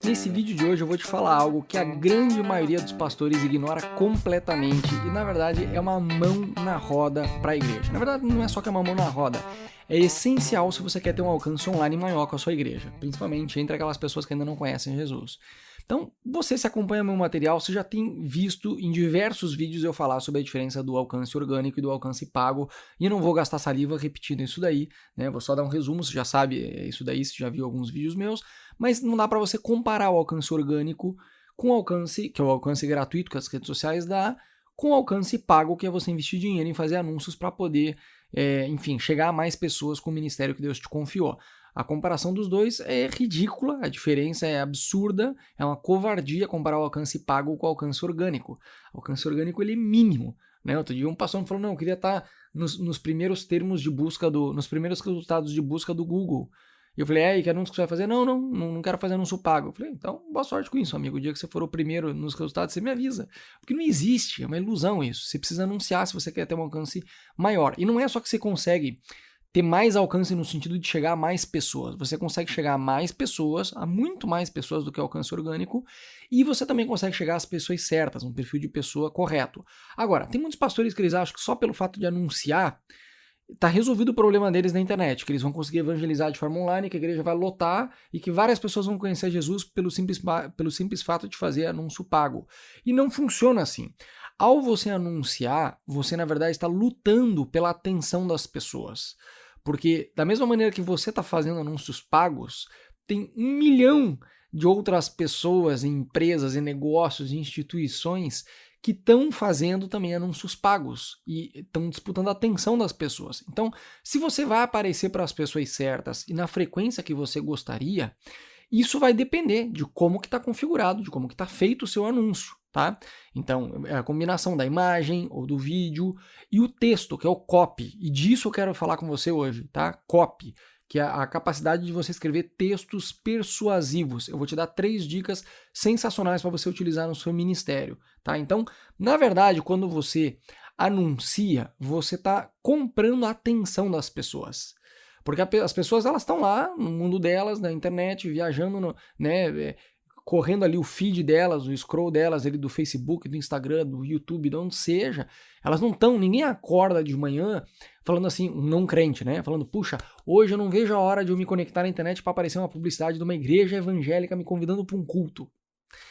Nesse vídeo de hoje eu vou te falar algo que a grande maioria dos pastores ignora completamente e na verdade é uma mão na roda para a igreja. Na verdade não é só que é uma mão na roda, é essencial se você quer ter um alcance online maior com a sua igreja, principalmente entre aquelas pessoas que ainda não conhecem Jesus. Então, você se acompanha meu material, você já tem visto em diversos vídeos eu falar sobre a diferença do alcance orgânico e do alcance pago, e eu não vou gastar saliva repetindo isso daí, né? Vou só dar um resumo, você já sabe isso daí, você já viu alguns vídeos meus, mas não dá para você comparar o alcance orgânico com o alcance, que é o alcance gratuito que as redes sociais dá, com o alcance pago, que é você investir dinheiro em fazer anúncios para poder, enfim, chegar a mais pessoas com o ministério que Deus te confiou. A comparação dos dois é ridícula, a diferença é absurda, é uma covardia comparar o alcance pago com o alcance orgânico. O alcance orgânico ele é mínimo, né? Outro dia um pastor me falou, não, eu queria estar nos primeiros termos de busca, nos primeiros resultados de busca do Google. E eu falei, que anúncio que você vai fazer? Não quero fazer anúncio pago. Eu falei, então boa sorte com isso, amigo. O dia que você for o primeiro nos resultados, você me avisa. Porque não existe, é uma ilusão isso. Você precisa anunciar se você quer ter um alcance maior. E não é só que você consegue ter mais alcance no sentido de chegar a mais pessoas. Você consegue chegar a mais pessoas, a muito mais pessoas do que o alcance orgânico, e você também consegue chegar às pessoas certas, um perfil de pessoa correto. Agora, tem muitos pastores que eles acham que só pelo fato de anunciar tá resolvido o problema deles na internet, que eles vão conseguir evangelizar de forma online, que a igreja vai lotar e que várias pessoas vão conhecer Jesus pelo simples fato de fazer anúncio pago. E não funciona assim. Ao você anunciar, você na verdade está lutando pela atenção das pessoas. Porque da mesma maneira que você está fazendo anúncios pagos, tem 1 milhão de outras pessoas, empresas, negócios, instituições que estão fazendo também anúncios pagos e estão disputando a atenção das pessoas. Então, se você vai aparecer para as pessoas certas e na frequência que você gostaria, isso vai depender de como que está configurado, de como que está feito o seu anúncio, tá? Então, é a combinação da imagem ou do vídeo e o texto, que é o copy. E disso eu quero falar com você hoje, tá? Copy, que é a capacidade de você escrever textos persuasivos. Eu vou te dar 3 dicas sensacionais para você utilizar no seu ministério, tá? Então, na verdade, quando você anuncia, você está comprando a atenção das pessoas. Porque as pessoas elas estão lá no mundo delas, na internet, viajando, correndo ali o feed delas, o scroll delas ali do Facebook, do Instagram, do YouTube, de onde seja. Elas não estão, ninguém acorda de manhã falando assim, um não crente, né? Falando, puxa, hoje eu não vejo a hora de eu me conectar na internet para aparecer uma publicidade de uma igreja evangélica me convidando para um culto.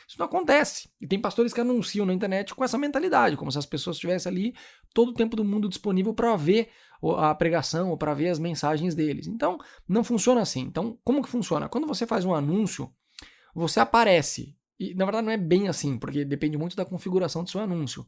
Isso não acontece. E tem pastores que anunciam na internet com essa mentalidade, como se as pessoas estivessem ali todo o tempo do mundo disponível para ver a pregação ou para ver as mensagens deles. Então, não funciona assim. Então, como que funciona? Quando você faz um anúncio, você aparece. E, na verdade, não é bem assim, porque depende muito da configuração do seu anúncio.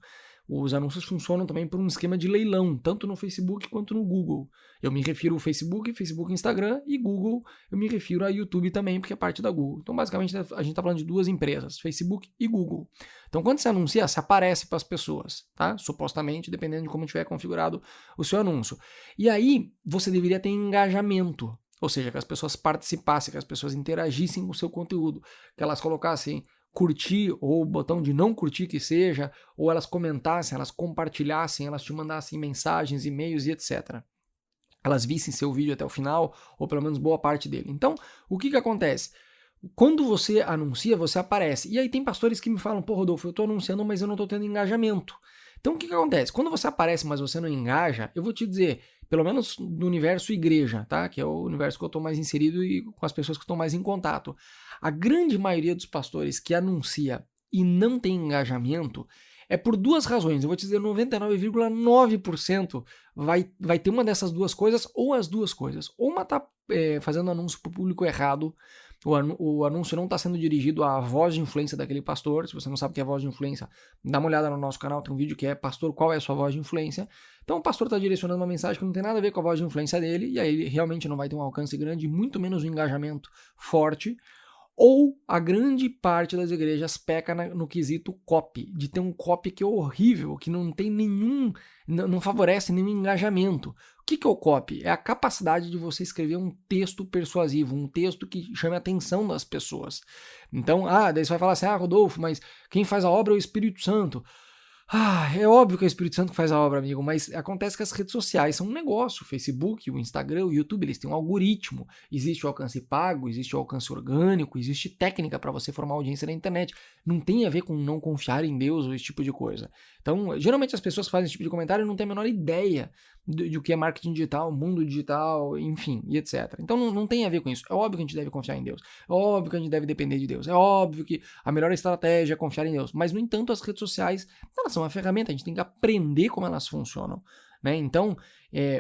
Os anúncios funcionam também por um esquema de leilão, tanto no Facebook quanto no Google. Eu me refiro ao Facebook, Instagram, e Google eu me refiro a YouTube também, porque é parte da Google. Então, basicamente, a gente está falando de 2 empresas, Facebook e Google. Então, quando você anuncia, você aparece para as pessoas, tá? Supostamente, dependendo de como tiver configurado o seu anúncio. E aí, você deveria ter engajamento. Ou seja, que as pessoas participassem, que as pessoas interagissem com o seu conteúdo, que elas colocassem curtir ou o botão de não curtir que seja, ou elas comentassem, elas compartilhassem, elas te mandassem mensagens, e-mails e etc. Elas vissem seu vídeo até o final, ou pelo menos boa parte dele. Então, o que acontece? Quando você anuncia, você aparece. E aí tem pastores que me falam, pô, Rodolfo, eu estou anunciando, mas eu não estou tendo engajamento. Então, o que acontece? Quando você aparece, mas você não engaja, eu vou te dizer, pelo menos no universo igreja, tá? Que é o universo que eu estou mais inserido e com as pessoas que estão mais em contato. A grande maioria dos pastores que anuncia e não tem engajamento é por 2 razões. Eu vou te dizer, 99,9% vai ter uma dessas 2 coisas ou as 2 coisas. Ou uma está fazendo anúncio para o público errado, o anúncio não está sendo dirigido à voz de influência daquele pastor. Se você não sabe o que é voz de influência, dá uma olhada no nosso canal, tem um vídeo que é Pastor, qual é a sua voz de influência? Então o pastor está direcionando uma mensagem que não tem nada a ver com a voz de influência dele, e aí ele realmente não vai ter um alcance grande, muito menos um engajamento forte. Ou a grande parte das igrejas peca no quesito copy, de ter um copy que é horrível, que não tem não favorece nenhum engajamento. O que é o copy? É a capacidade de você escrever um texto persuasivo, um texto que chame a atenção das pessoas. Então, daí você vai falar assim, Rodolfo, mas quem faz a obra é o Espírito Santo. É óbvio que é o Espírito Santo que faz a obra, amigo, mas acontece que as redes sociais são um negócio. O Facebook, o Instagram, o YouTube, eles têm um algoritmo. Existe o alcance pago, existe o alcance orgânico, existe técnica para você formar audiência na internet. Não tem a ver com não confiar em Deus ou esse tipo de coisa. Então, geralmente as pessoas que fazem esse tipo de comentário não têm a menor ideia de o que é marketing digital, mundo digital, enfim, e etc. Então não tem a ver com isso. É óbvio que a gente deve confiar em Deus. É óbvio que a gente deve depender de Deus. É óbvio que a melhor estratégia é confiar em Deus. Mas, no entanto, as redes sociais, elas são uma ferramenta, a gente tem que aprender como elas funcionam, né? Então,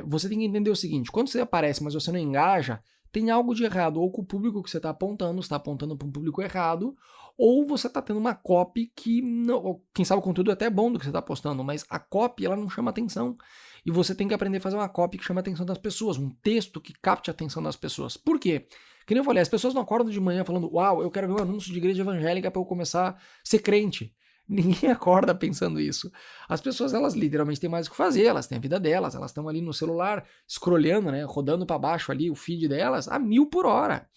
você tem que entender o seguinte, quando você aparece, mas você não engaja, tem algo de errado, ou com o público que você está apontando para um público errado, ou você está tendo uma copy que, não, quem sabe o conteúdo é até bom do que você está postando, mas a copy ela não chama atenção. E você tem que aprender a fazer uma copy que chama a atenção das pessoas, um texto que capte a atenção das pessoas. Por quê? Que nem eu falei, as pessoas não acordam de manhã falando, uau, eu quero ver um anúncio de igreja evangélica para eu começar a ser crente. Ninguém acorda pensando isso. As pessoas, elas literalmente têm mais o que fazer, elas têm a vida delas, elas estão ali no celular, scrollando, né, rodando para baixo ali o feed delas a 1000 por hora.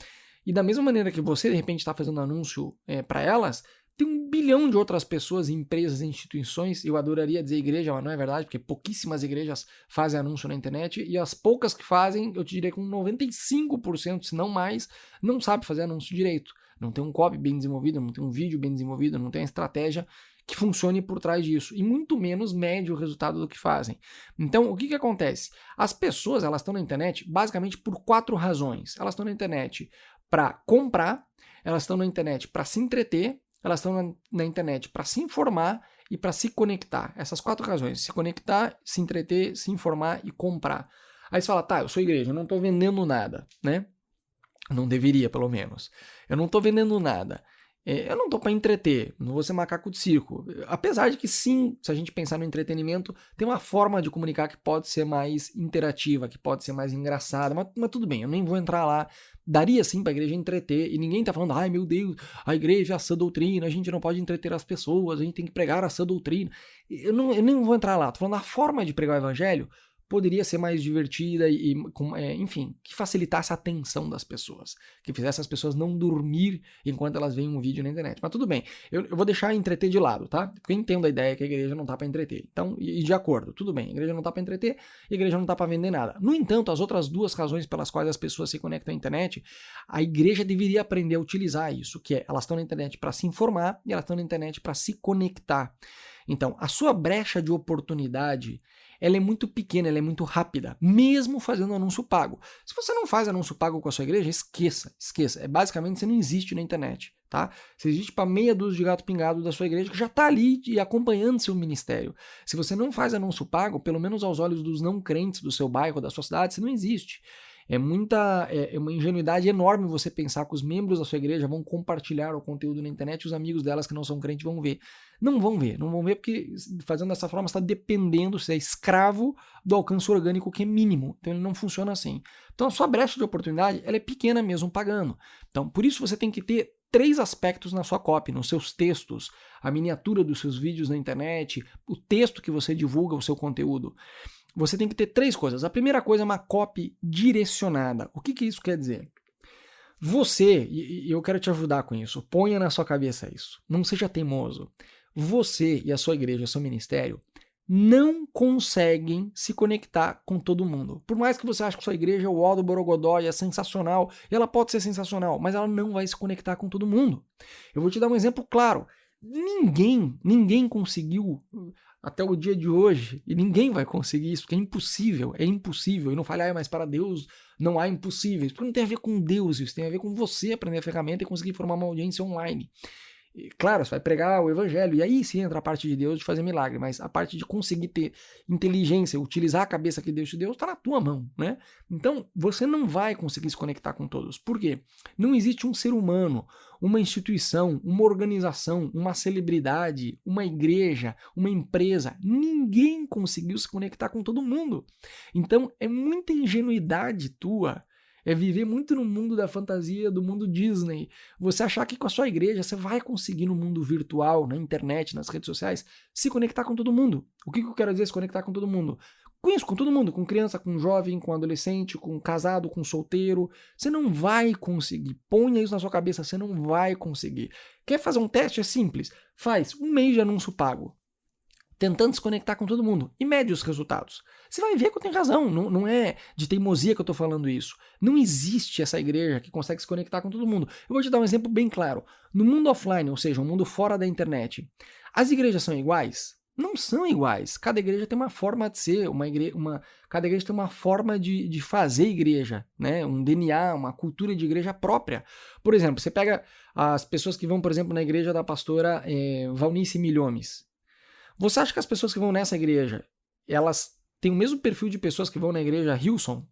E da mesma maneira que você, de repente, está fazendo anúncio para elas, tem 1 bilhão de outras pessoas, empresas, instituições, eu adoraria dizer igreja, mas não é verdade, porque pouquíssimas igrejas fazem anúncio na internet, e as poucas que fazem, eu te diria que 95%, se não mais, não sabe fazer anúncio direito. Não tem um copy bem desenvolvido, não tem um vídeo bem desenvolvido, não tem a estratégia que funcione por trás disso, e muito menos mede o resultado do que fazem. Então, o que acontece? As pessoas, elas estão na internet basicamente por 4 razões. Elas estão na internet para comprar, elas estão na internet para se entreter, elas estão na internet para se informar e para se conectar. Essas 4 razões, se conectar, se entreter, se informar e comprar. Aí você fala, tá, eu sou igreja, eu não estou vendendo nada, né? Não deveria, pelo menos. Eu não estou vendendo nada. Eu não estou para entreter, não vou ser macaco de circo. Apesar de que sim, se a gente pensar no entretenimento, tem uma forma de comunicar que pode ser mais interativa, que pode ser mais engraçada, mas tudo bem, eu nem vou entrar lá. Daria sim para a igreja entreter, e ninguém está falando, ai meu Deus, a igreja é a sã doutrina, a gente não pode entreter as pessoas, a gente tem que pregar a sã doutrina. Eu nem vou entrar lá, estou falando a forma de pregar o evangelho poderia ser mais divertida e enfim, que facilitasse a atenção das pessoas, que fizesse as pessoas não dormir enquanto elas veem um vídeo na internet. Mas tudo bem, eu vou deixar entreter de lado, tá? Porque eu entendo a ideia que a igreja não tá para entreter. Então, e de acordo, tudo bem, a igreja não tá para entreter, a igreja não tá para vender nada. No entanto, as outras 2 razões pelas quais as pessoas se conectam à internet, a igreja deveria aprender a utilizar isso, que é, elas estão na internet para se informar e elas estão na internet para se conectar. Então, a sua brecha de oportunidade, ela é muito pequena, ela é muito rápida, mesmo fazendo anúncio pago. Se você não faz anúncio pago com a sua igreja, esqueça. Basicamente, você não existe na internet, tá? Você existe para meia dúzia de gato pingado da sua igreja que já está ali e acompanhando seu ministério. Se você não faz anúncio pago, pelo menos aos olhos dos não crentes do seu bairro, da sua cidade, você não existe. É uma ingenuidade enorme você pensar que os membros da sua igreja vão compartilhar o conteúdo na internet e os amigos delas que não são crentes vão ver. Não vão ver porque fazendo dessa forma você está dependendo, você é escravo do alcance orgânico que é mínimo. Então ele não funciona assim. Então a sua brecha de oportunidade ela é pequena mesmo pagando. Então por isso você tem que ter 3 aspectos na sua copy, nos seus textos, a miniatura dos seus vídeos na internet, o texto que você divulga o seu conteúdo. Você tem que ter 3 coisas. A primeira coisa é uma copy direcionada. O que isso quer dizer? Você, e eu quero te ajudar com isso, ponha na sua cabeça isso. Não seja teimoso. Você e a sua igreja, o seu ministério, não conseguem se conectar com todo mundo. Por mais que você ache que sua igreja é o ó do Borogodó e é sensacional, e ela pode ser sensacional, mas ela não vai se conectar com todo mundo. Eu vou te dar um exemplo claro. Ninguém conseguiu até o dia de hoje, e ninguém vai conseguir isso, porque é impossível, e não fale, mas para Deus não há impossíveis, porque não tem a ver com Deus, isso tem a ver com você aprender a ferramenta e conseguir formar uma audiência online. E, claro, você vai pregar o evangelho, e aí sim entra a parte de Deus de fazer milagre, mas a parte de conseguir ter inteligência, utilizar a cabeça que Deus te deu, está na tua mão, né? Então, você não vai conseguir se conectar com todos. Por quê? Não existe um ser humano, uma instituição, uma organização, uma celebridade, uma igreja, uma empresa, ninguém conseguiu se conectar com todo mundo. Então, é muita ingenuidade tua, é viver muito no mundo da fantasia, do mundo Disney. Você achar que com a sua igreja você vai conseguir no mundo virtual, na internet, nas redes sociais, se conectar com todo mundo. O que eu quero dizer se conectar com todo mundo? Com isso, com todo mundo, com criança, com jovem, com adolescente, com casado, com solteiro. Você não vai conseguir. Ponha isso na sua cabeça, você não vai conseguir. Quer fazer um teste? É simples. Faz 1 mês de anúncio pago. tentando se conectar com todo mundo, e mede os resultados. Você vai ver que eu tenho razão, não é de teimosia que eu estou falando isso. Não existe essa igreja que consegue se conectar com todo mundo. Eu vou te dar um exemplo bem claro. No mundo offline, ou seja, um mundo fora da internet, as igrejas são iguais? Não são iguais. Cada igreja tem uma forma de ser, cada igreja tem uma forma de fazer igreja, né? Um DNA, uma cultura de igreja própria. Por exemplo, você pega as pessoas que vão, por exemplo, na igreja da pastora Valnice Milhomes. Você acha que as pessoas que vão nessa igreja, elas têm o mesmo perfil de pessoas que vão na igreja Hillsong?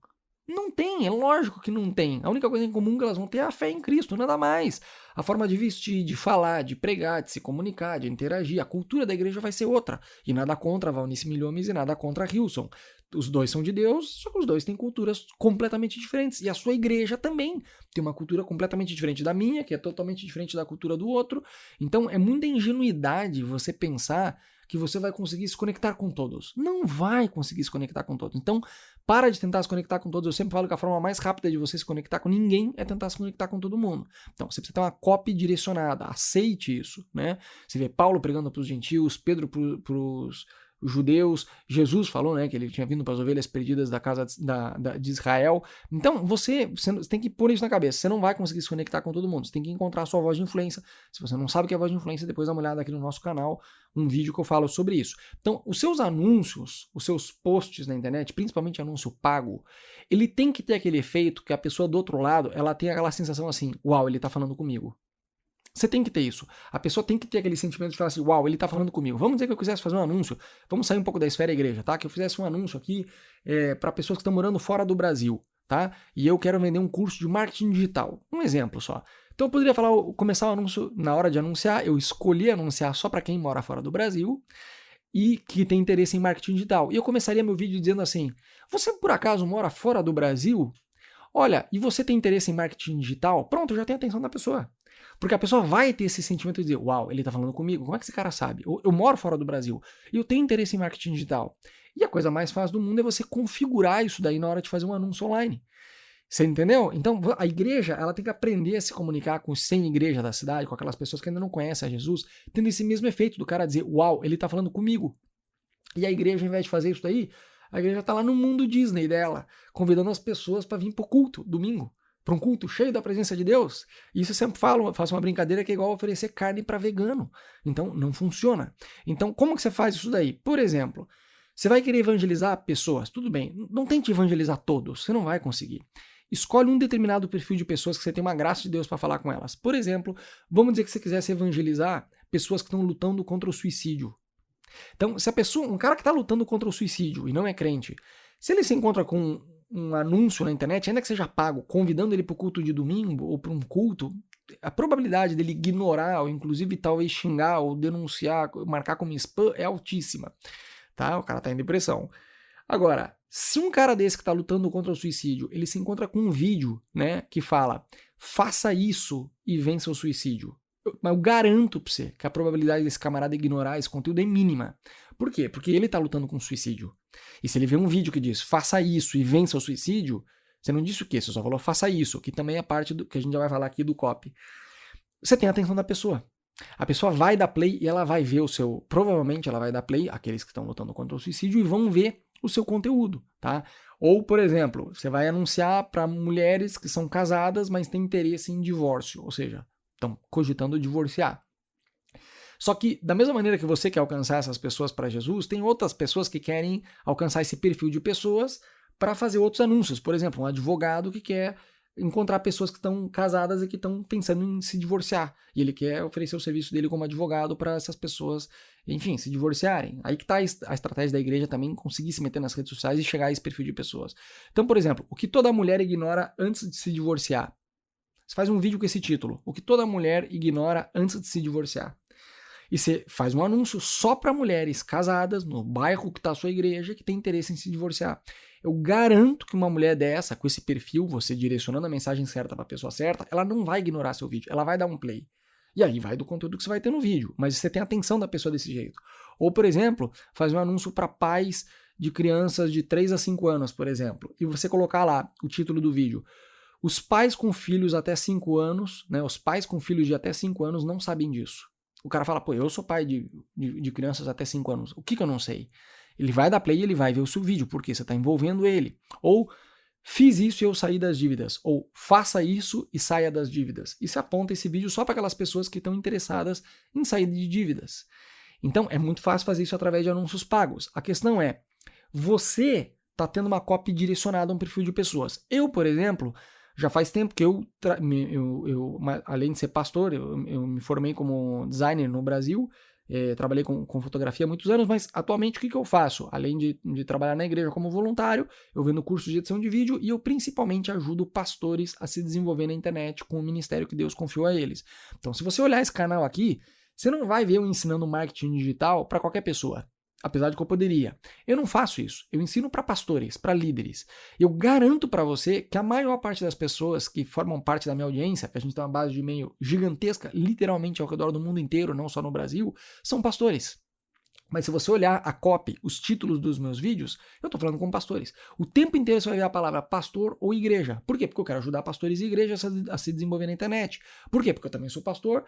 Não tem, é lógico que não tem. A única coisa em comum que elas vão ter é a fé em Cristo, nada mais. A forma de vestir, de falar, de pregar, de se comunicar, de interagir, a cultura da igreja vai ser outra. E nada contra a Valnice Milhomes e nada contra a Hillsong. Os dois são de Deus, só que os dois têm culturas completamente diferentes. E a sua igreja também tem uma cultura completamente diferente da minha, que é totalmente diferente da cultura do outro. Então é muita ingenuidade você pensar que você vai conseguir se conectar com todos. Não vai conseguir se conectar com todos. Então, para de tentar se conectar com todos. Eu sempre falo que a forma mais rápida de você se conectar com ninguém é tentar se conectar com todo mundo. Então, você precisa ter uma copy direcionada. Aceite isso, né? Você vê Paulo pregando para os gentios, Pedro para os judeus, Jesus falou, né, que ele tinha vindo para as ovelhas perdidas da casa de Israel. Então, você tem que pôr isso na cabeça. Você não vai conseguir se conectar com todo mundo. Você tem que encontrar a sua voz de influência. Se você não sabe o que é voz de influência, depois dá uma olhada aqui no nosso canal, um vídeo que eu falo sobre isso. Então, os seus anúncios, os seus posts na internet, principalmente anúncio pago, ele tem que ter aquele efeito que a pessoa do outro lado, ela tem aquela sensação assim, uau, ele tá falando comigo. Você tem que ter isso. A pessoa tem que ter aquele sentimento de falar assim, uau, ele tá falando comigo. Vamos dizer que eu quisesse fazer um anúncio, vamos sair um pouco da esfera igreja, tá? Que eu fizesse um anúncio aqui para pessoas que estão morando fora do Brasil, tá? E eu quero vender um curso de marketing digital. Um exemplo só. Então eu poderia começar o anúncio, na hora de anunciar, eu escolhi anunciar só para quem mora fora do Brasil e que tem interesse em marketing digital. E eu começaria meu vídeo dizendo assim, você por acaso mora fora do Brasil? Olha, e você tem interesse em marketing digital? Pronto, já tem a atenção da pessoa. Porque a pessoa vai ter esse sentimento de dizer, uau, ele tá falando comigo, como é que esse cara sabe? Eu moro fora do Brasil e eu tenho interesse em marketing digital. E a coisa mais fácil do mundo é você configurar isso daí na hora de fazer um anúncio online. Você entendeu? Então a igreja, ela tem que aprender a se comunicar com os 100 igrejas da cidade, com aquelas pessoas que ainda não conhecem a Jesus, tendo esse mesmo efeito do cara dizer, uau, ele tá falando comigo. E a igreja, ao invés de fazer isso daí, a igreja tá lá no mundo Disney dela, convidando as pessoas para vir pro culto, domingo. Para um culto cheio da presença de Deus. Isso eu sempre falo, faço uma brincadeira que é igual oferecer carne para vegano. Então, não funciona. Então, como que você faz isso daí? Por exemplo, você vai querer evangelizar pessoas, tudo bem, não tente evangelizar todos, você não vai conseguir. Escolhe um determinado perfil de pessoas que você tem uma graça de Deus para falar com elas. Por exemplo, vamos dizer que você quisesse evangelizar pessoas que estão lutando contra o suicídio. Então, se a pessoa, um cara que está lutando contra o suicídio e não é crente, se ele se encontra com um anúncio na internet, ainda que seja pago, convidando ele para o culto de domingo ou para um culto, a probabilidade dele ignorar ou inclusive talvez xingar ou denunciar, marcar como spam é altíssima, tá? O cara tá em depressão. Agora, se um cara desse que está lutando contra o suicídio, ele se encontra com um vídeo, né, que fala, faça isso e vença o suicídio. Mas eu garanto pra você que a probabilidade desse camarada ignorar esse conteúdo é mínima. Por quê? Porque ele tá lutando com suicídio. E se ele vê um vídeo que diz, faça isso e vença o suicídio, você não disse o quê? Você só falou, faça isso, que também é parte do que a gente já vai falar aqui do copy. Você tem a atenção da pessoa. A pessoa vai dar play e ela vai ver o seu... Provavelmente ela vai dar play, aqueles que estão lutando contra o suicídio, e vão ver o seu conteúdo, tá? Ou, por exemplo, você vai anunciar para mulheres que são casadas, mas têm interesse em divórcio, ou seja, estão cogitando divorciar. Só que, da mesma maneira que você quer alcançar essas pessoas para Jesus, tem outras pessoas que querem alcançar esse perfil de pessoas para fazer outros anúncios. Por exemplo, um advogado que quer encontrar pessoas que estão casadas e que estão pensando em se divorciar. E ele quer oferecer o serviço dele como advogado para essas pessoas, enfim, se divorciarem. Aí que está a estratégia da igreja também, conseguir se meter nas redes sociais e chegar a esse perfil de pessoas. Então, por exemplo, o que toda mulher ignora antes de se divorciar. Você faz um vídeo com esse título, o que toda mulher ignora antes de se divorciar. E você faz um anúncio só para mulheres casadas, no bairro que está a sua igreja, que tem interesse em se divorciar. Eu garanto que uma mulher dessa, com esse perfil, você direcionando a mensagem certa para a pessoa certa, ela não vai ignorar seu vídeo, ela vai dar um play. E aí vai do conteúdo que você vai ter no vídeo, mas você tem a atenção da pessoa desse jeito. Ou, por exemplo, faz um anúncio para pais de crianças de 3 a 5 anos, por exemplo, e você colocar lá o título do vídeo. Os pais com filhos até 5 anos, né, os pais com filhos de até 5 anos não sabem disso. O cara fala, pô, eu sou pai de crianças até 5 anos. O que eu não sei? Ele vai dar play e ele vai ver o seu vídeo, porque você está envolvendo ele. Ou fiz isso e eu saí das dívidas. Ou faça isso e saia das dívidas. E se aponta esse vídeo só para aquelas pessoas que estão interessadas em sair de dívidas. Então é muito fácil fazer isso através de anúncios pagos. A questão é, você está tendo uma copy direcionada a um perfil de pessoas. Eu, por exemplo, já faz tempo que além de ser pastor, eu me formei como designer no Brasil, trabalhei com fotografia há muitos anos, mas atualmente o que eu faço? Além de trabalhar na igreja como voluntário, eu vendo cursos de edição de vídeo e eu principalmente ajudo pastores a se desenvolver na internet com o ministério que Deus confiou a eles. Então, se você olhar esse canal aqui, você não vai ver eu ensinando marketing digital para qualquer pessoa. Apesar de que eu poderia. Eu não faço isso. Eu ensino para pastores, para líderes. Eu garanto para você que a maior parte das pessoas que formam parte da minha audiência, que a gente tem uma base de e-mail gigantesca, literalmente ao redor do mundo inteiro, não só no Brasil, são pastores. Mas se você olhar a copy, os títulos dos meus vídeos, eu estou falando com pastores. O tempo inteiro você vai ver a palavra pastor ou igreja. Por quê? Porque eu quero ajudar pastores e igrejas a se desenvolver na internet. Por quê? Porque eu também sou pastor,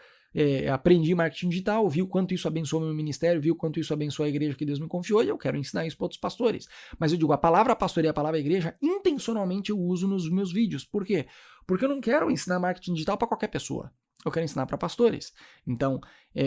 aprendi marketing digital, vi o quanto isso abençoou meu ministério, vi o quanto isso abençoou a igreja que Deus me confiou e eu quero ensinar isso para outros pastores. Mas eu digo, a palavra pastor e a palavra igreja, intencionalmente eu uso nos meus vídeos. Por quê? Porque eu não quero ensinar marketing digital para qualquer pessoa. Eu quero ensinar para pastores. Então,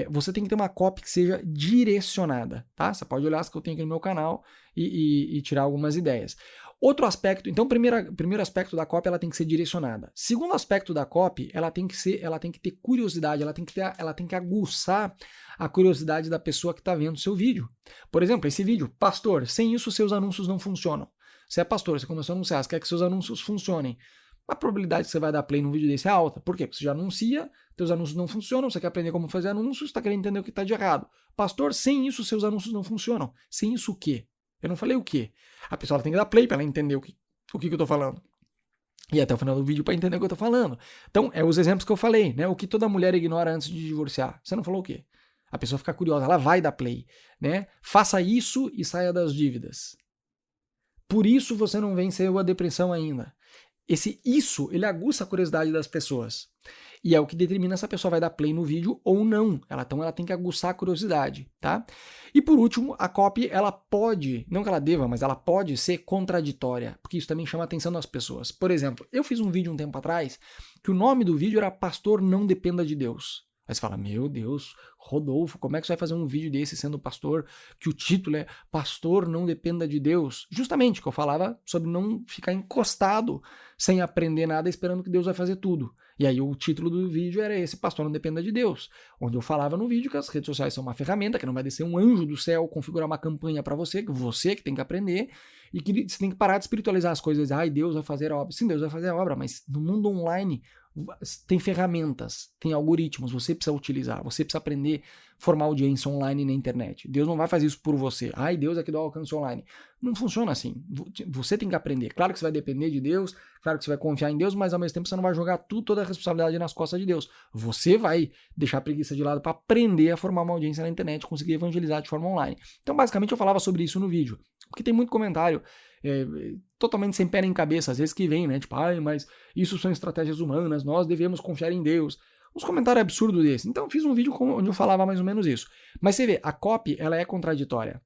você tem que ter uma copy que seja direcionada, tá? Você pode olhar as que eu tenho aqui no meu canal e tirar algumas ideias. Outro aspecto, então, primeiro aspecto da copy, ela tem que ser direcionada. Segundo aspecto da copy, ela tem que ter curiosidade, ela tem que aguçar a curiosidade da pessoa que está vendo o seu vídeo. Por exemplo, esse vídeo, pastor, sem isso seus anúncios não funcionam. Você é pastor, você começou a anunciar, você quer que seus anúncios funcionem. A probabilidade que você vai dar play num vídeo desse é alta. Por quê? Porque você já anuncia, teus anúncios não funcionam, você quer aprender como fazer anúncios, está querendo entender o que está de errado. Pastor, sem isso seus anúncios não funcionam. Sem isso o quê? Eu não falei o quê. A pessoa tem que dar play para ela entender o que eu estou falando. E até o final do vídeo para entender o que eu estou falando. Então, os exemplos que eu falei, né? O que toda mulher ignora antes de divorciar. Você não falou o quê? A pessoa fica curiosa, ela vai dar play, né? Faça isso e saia das dívidas. Por isso você não venceu a depressão ainda. Ele aguça a curiosidade das pessoas. E é o que determina se a pessoa vai dar play no vídeo ou não. Então ela tem que aguçar a curiosidade, tá? E por último, a copy, ela pode, não que ela deva, mas ela pode ser contraditória, porque isso também chama a atenção das pessoas. Por exemplo, eu fiz um vídeo um tempo atrás que o nome do vídeo era Pastor Não Dependa de Deus. Aí você fala, meu Deus, Rodolfo, como é que você vai fazer um vídeo desse sendo pastor, que o título é Pastor Não Dependa de Deus? Justamente, que eu falava sobre não ficar encostado sem aprender nada esperando que Deus vai fazer tudo. E aí o título do vídeo era esse, Pastor Não Dependa de Deus, onde eu falava no vídeo que as redes sociais são uma ferramenta, que não vai descer um anjo do céu configurar uma campanha para você que tem que aprender, e que você tem que parar de espiritualizar as coisas. Ai, Deus vai fazer a obra. Sim, Deus vai fazer a obra, mas no mundo online tem ferramentas, tem algoritmos, você precisa utilizar, você precisa aprender a formar audiência online na internet. Deus não vai fazer isso por você. Ai, Deus é que dá o alcance online. Não funciona assim. Você tem que aprender. Claro que você vai depender de Deus, claro que você vai confiar em Deus, mas ao mesmo tempo você não vai jogar toda a responsabilidade nas costas de Deus. Você vai deixar a preguiça de lado para aprender a formar uma audiência na internet, conseguir evangelizar de forma online. Então, basicamente, eu falava sobre isso no vídeo, porque tem muito comentário totalmente sem pé nem cabeça, às vezes que vem, né? Tipo, mas isso são estratégias humanas, nós devemos confiar em Deus. Uns comentários absurdos desses. Então eu fiz um vídeo onde eu falava mais ou menos isso. Mas você vê, a copy, ela é contraditória.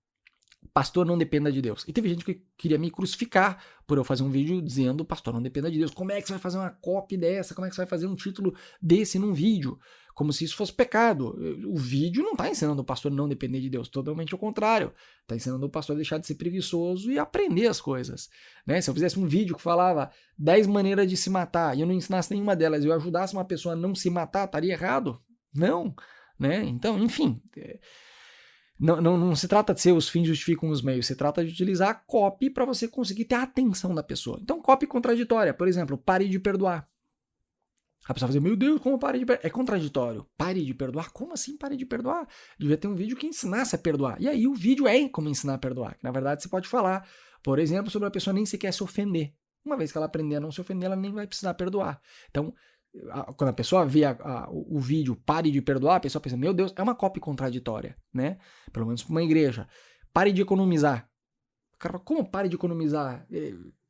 Pastor não dependa de Deus. E teve gente que queria me crucificar por eu fazer um vídeo dizendo pastor não dependa de Deus. Como é que você vai fazer uma copy dessa? Como é que você vai fazer um título desse num vídeo? Como se isso fosse pecado. O vídeo não está ensinando o pastor não depender de Deus, totalmente ao contrário. Está ensinando o pastor a deixar de ser preguiçoso e aprender as coisas. Né? Se eu fizesse um vídeo que falava 10 maneiras de se matar e eu não ensinasse nenhuma delas e eu ajudasse uma pessoa a não se matar, estaria errado? Não. Né? Então, enfim... Não se trata de ser os fins justificam os meios, se trata de utilizar a copy para você conseguir ter a atenção da pessoa. Então, copy contraditória, por exemplo, pare de perdoar. A pessoa vai dizer, meu Deus, como pare de perdoar? É contraditório. Pare de perdoar? Como assim pare de perdoar? Devia ter um vídeo que ensinasse a perdoar. E aí o vídeo é como ensinar a perdoar. Na verdade, você pode falar, por exemplo, sobre a pessoa nem sequer se ofender. Uma vez que ela aprender a não se ofender, ela nem vai precisar perdoar. Então, quando a pessoa vê o vídeo pare de perdoar, a pessoa pensa, meu Deus, é uma copy contraditória, né? Pelo menos para uma igreja. Pare de economizar. O cara fala, como pare de economizar?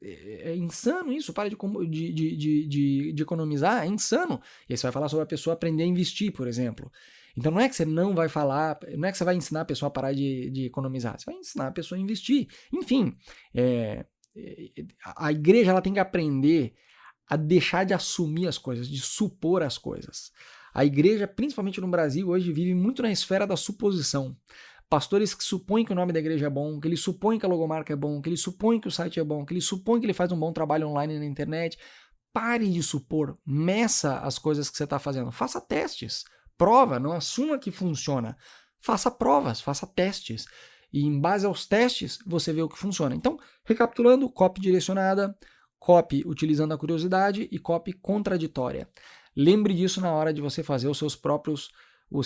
É insano isso, para de economizar, é insano. E aí você vai falar sobre a pessoa aprender a investir, por exemplo. Então não é que você não vai falar, não é que você vai ensinar a pessoa a parar de economizar, você vai ensinar a pessoa a investir. Enfim, a igreja ela tem que aprender a deixar de assumir as coisas, de supor as coisas. A igreja, principalmente no Brasil, hoje vive muito na esfera da suposição. Pastores que supõem que o nome da igreja é bom, que eles supõem que a logomarca é bom, que eles supõem que o site é bom, que eles supõem que ele faz um bom trabalho online na internet. Pare de supor, meça as coisas que você está fazendo, faça testes, prova, não assuma que funciona. Faça provas, faça testes. E em base aos testes, você vê o que funciona. Então, recapitulando, copy direcionada, copy utilizando a curiosidade e copy contraditória. Lembre disso na hora de você fazer os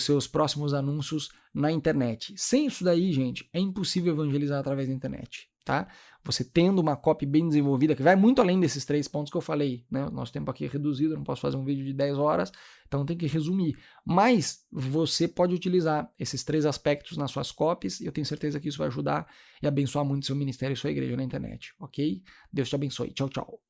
seus próximos anúncios na internet. Sem isso daí, gente, é impossível evangelizar através da internet, tá? Você tendo uma copy bem desenvolvida, que vai muito além desses 3 pontos que eu falei, né? Nosso tempo aqui é reduzido, eu não posso fazer um vídeo de 10 horas, então tem que resumir. Mas você pode utilizar esses 3 aspectos nas suas copies e eu tenho certeza que isso vai ajudar e abençoar muito seu ministério e sua igreja na internet, ok? Deus te abençoe. Tchau, tchau.